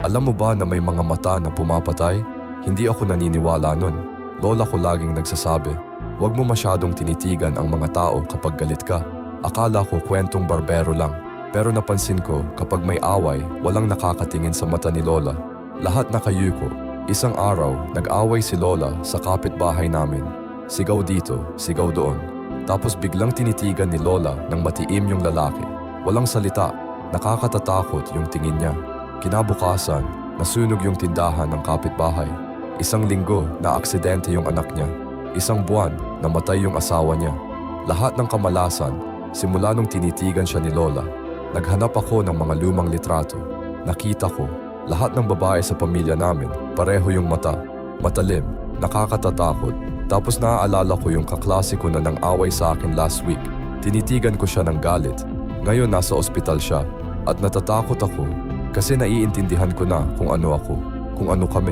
Alam mo ba na may mga mata na pumapatay? Hindi ako naniniwala nun. Lola ko laging nagsasabi, huwag mo masyadong tinitigan ang mga tao kapag galit ka. Akala ko kwentong barbero lang. Pero napansin ko kapag may away, walang nakakatingin sa mata ni Lola. Lahat nakayuko. Isang araw, nag-away si Lola sa kapitbahay namin. Sigaw dito, sigaw doon. Tapos biglang tinitigan ni Lola ng matiim yung lalaki. Walang salita. Nakakatatakot yung tingin niya. Kinabukasan, nasunog yung tindahan ng kapitbahay. Isang linggo na aksidente yung anak niya. Isang buwan, namatay yung asawa niya. Lahat ng kamalasan, simula nung tinitigan siya ni Lola. Naghanap ako ng mga lumang litrato. Nakita ko, lahat ng babae sa pamilya namin, pareho yung mata. Matalim, nakakatatakot. Tapos naaalala ko yung kaklase ko na nang away sa akin last week. Tinitigan ko siya ng galit. Ngayon nasa ospital siya at natatakot ako kasi naiintindihan ko na kung ano ako, kung ano kami.